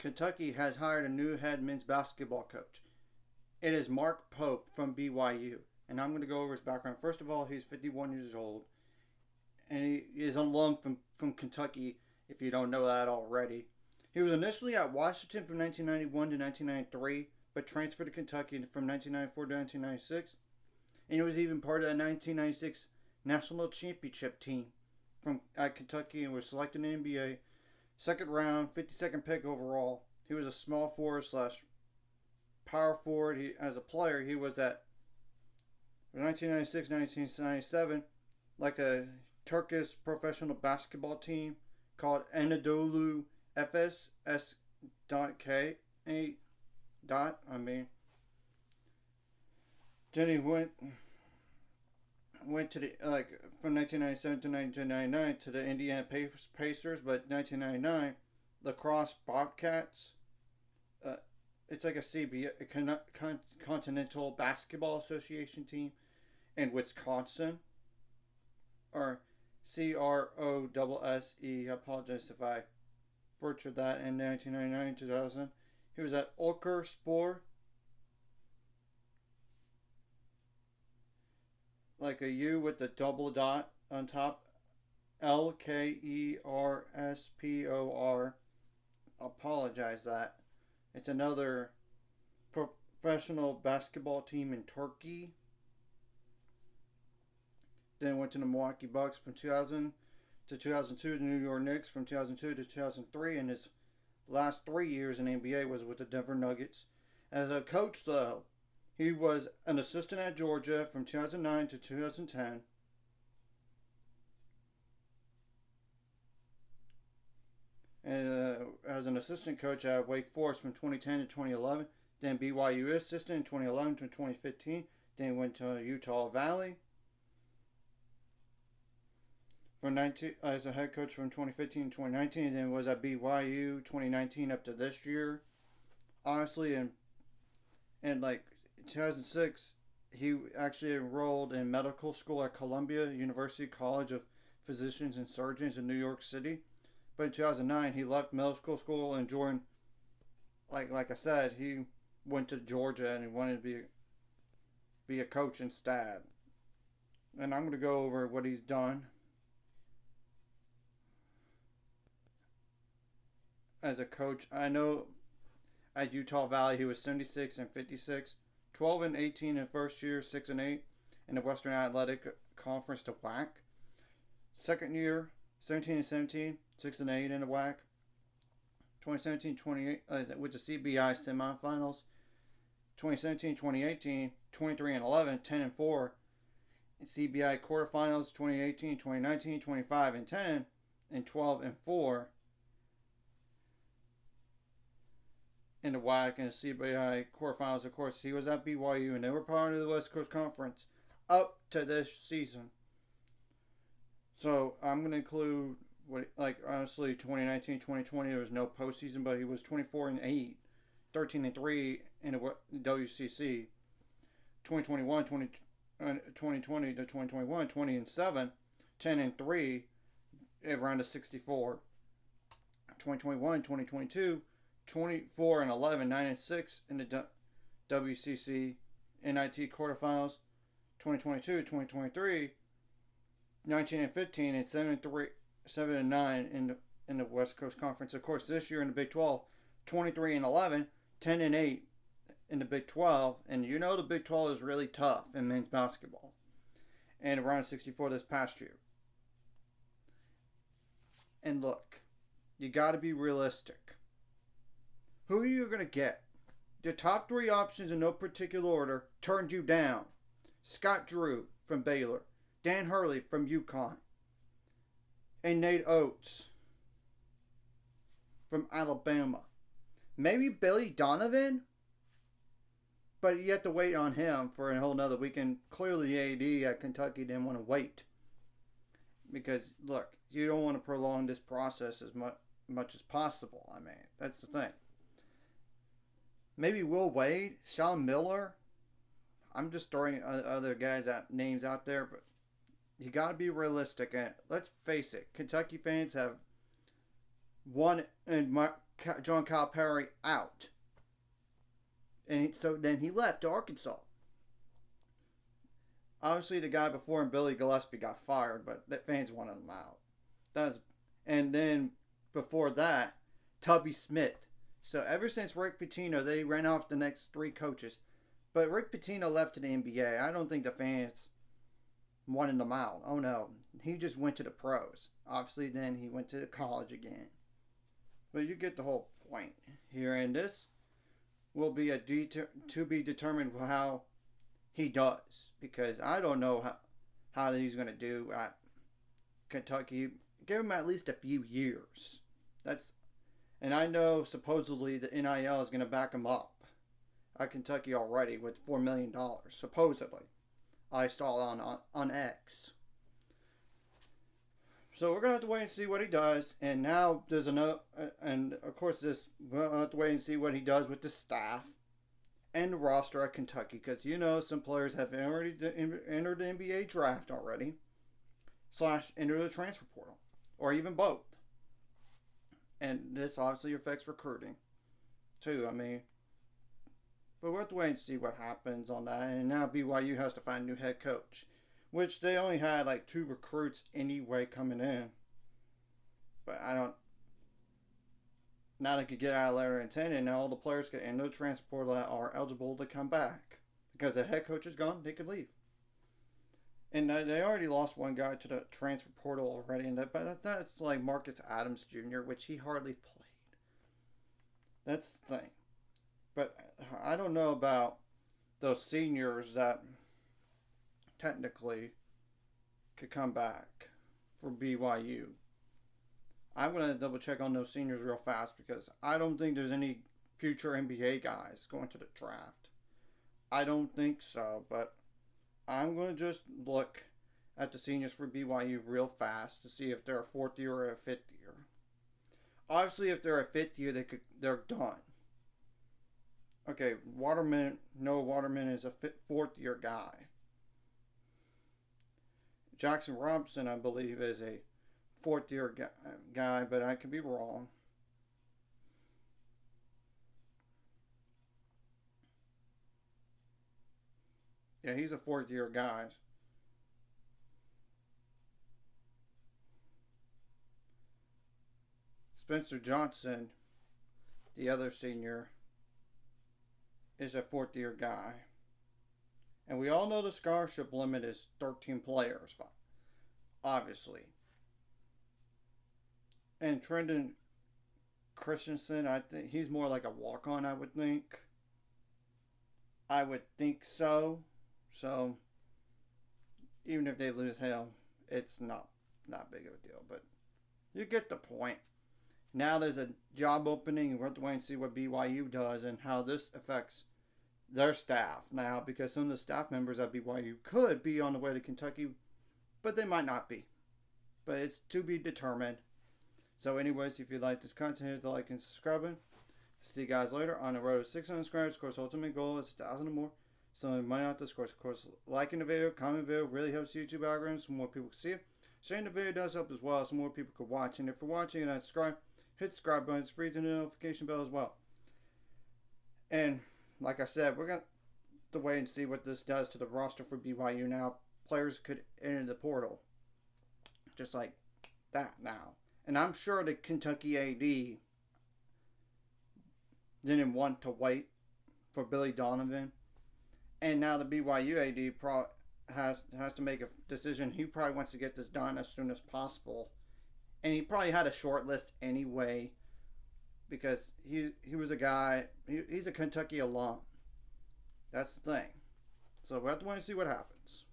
Kentucky has hired a new head men's basketball coach. It is Mark Pope from BYU. And I'm going to go over his background. First of all, he's 51 years old. And he is on loan from Kentucky, if you don't know that already. He was initially at Washington from 1991 to 1993, but transferred to Kentucky from 1994 to 1996. And he was even part of the 1996 National Championship team at Kentucky and was selected in the NBA. Second round, 52nd pick overall. He was a small forward slash power forward. As a player, he was at 1996-1997, like a Turkish professional basketball team called Anadolu Efes S.K. Then he went to the from 1997 to 1999 to the Indiana Pacers, but 1999 Lacrosse Bobcats. It's like a Continental Basketball Association team in Wisconsin, or CROSSE. I apologize if I butchered that. In 1999-2000, he was at Ulker Spor, like a U with the double dot on top. LKERSPOR. Apologize that. It's another professional basketball team in Turkey. Then went to the Milwaukee Bucks from 2000 to 2002, the New York Knicks from 2002 to 2003, and his last 3 years in the NBA was with the Denver Nuggets. As a coach, though, he was an assistant at Georgia from 2009 to 2010. And as an assistant coach at Wake Forest from 2010 to 2011. Then BYU assistant in 2011 to 2015. Then went to Utah Valley as a head coach from 2015 to 2019. And then was at BYU 2019 up to this year. Honestly, in like 2006, he actually enrolled in medical school at Columbia University College of Physicians and Surgeons in New York City. But in 2009, he left medical school and joined, like I said, he went to Georgia and he wanted to be a coach instead. And I'm going to go over what he's done as a coach. I know at Utah Valley he was 76 and 56, 12 and 18 in first year, 6 and 8 in the Western Athletic Conference to WAC. Second year, 17 and 17, 6 and 8 in the WAC. 2017-28 with the CBI semifinals. 2017-2018, 23 and 11, 10 and 4 in CBI quarterfinals. 2018-2019, 25 and 10, and 12 and 4 in the WAC and the CBI quarterfinals. Of course, he was at BYU and they were part of the West Coast Conference up to this season. So I'm going to include honestly 2019-2020 there was no postseason, but he was 24 and 8, 13 and 3 in the WCC. 2020 to 2021, 20 and 7, 10 and 3 around the 64. 2021-2022, 24 and 11, 9 and 6 in the WCC NIT quarterfinals. 2022-2023, 19 and 15 and 7 and 9 in the West Coast Conference. Of course, this year in the Big 12, 23 and 11, 10 and 8 in the Big 12, and you know the Big 12 is really tough in men's basketball. And around 64 this past year. And look, you got to be realistic. Who are you going to get? The top 3 options in no particular order turned you down. Scott Drew from Baylor, Dan Hurley from UConn, and Nate Oates from Alabama. Maybe Billy Donovan? But you have to wait on him for a whole nother weekend. Clearly the AD at Kentucky didn't want to wait. Because, look, you don't want to prolong this process as much as possible. I mean, that's the thing. Maybe Will Wade, Sean Miller. I'm just throwing other guys' names out there, but you got to be realistic. And let's face it, Kentucky fans have one, in John Calipari out, and so then he left to Arkansas. Obviously, the guy before him, Billy Gillispie, got fired, but the fans wanted him out. That's and then before that, Tubby Smith. So ever since Rick Pitino, they ran off the next three coaches. But Rick Pitino left to the NBA. I don't think the fans wanted him out. Oh no, he just went to the pros. Obviously, then he went to college again. But you get the whole point here, and this will be to be determined how he does, because I don't know how he's going to do at Kentucky. Give him at least a few years. And I know supposedly the NIL is going to back him up at Kentucky already with $4 million, supposedly. I saw on X. So we're gonna have to wait and see what he does. And now there's another, and of course we'll have to wait and see what he does with the staff and the roster at Kentucky, because some players have already entered the NBA draft already, / enter the transfer portal, or even both. And this obviously affects recruiting too. But we'll have to wait and see what happens on that. And now BYU has to find a new head coach, which they only had like 2 recruits anyway coming in. But now they could get out of letter of intent, and now all the players could enter the transfer portal that are eligible to come back. Because the head coach is gone, they could leave. And they already lost one guy to the transfer portal already, but that's like Marcus Adams Jr., which he hardly played. That's the thing. But I don't know about those seniors that technically could come back for BYU. I'm going to double check on those seniors real fast, because I don't think there's any future NBA guys going to the draft. I don't think so, but I'm going to just look at the seniors for BYU real fast to see if they're a 4th year or a 5th year. Obviously, if they're a 5th year, they're done. Okay, Noah Waterman is a 4th year guy. Jackson Robinson, I believe, is a 4th year guy, but I could be wrong. Yeah, he's a 4th year guy. Spencer Johnson, the other senior, is a 4th year guy. And we all know the scholarship limit is 13 players, obviously. And Trendon Christensen, I think he's more like a walk-on, I would think. I would think so. So, even if they lose him, it's not big of a deal. But you get the point. Now there's a job opening, and we're have to wait and see what BYU does and how this affects their staff now, because some of the staff members at BYU could be on the way to Kentucky, but they might not be. But it's to be determined. So anyways, if you like this content, hit the like and subscribing. See you guys later on the road to 600 subscribers. Of course, ultimate goal is 1,000 or more. So you might not this course. Of course, liking the video, commenting the video really helps YouTube algorithms so more people can see it. Sharing the video does help as well, so more people can watch. And if you're watching and not subscribe, hit the subscribe button. It's free to the notification bell as well. And like I said, we're going to wait and see what this does to the roster for BYU now. Players could enter the portal just like that now. And I'm sure the Kentucky AD didn't want to wait for Billy Donovan. And now the BYU AD has to make a decision. He probably wants to get this done as soon as possible. And he probably had a short list anyway, because he was a guy, he's a Kentucky alum. That's the thing. So we have to wait and see what happens.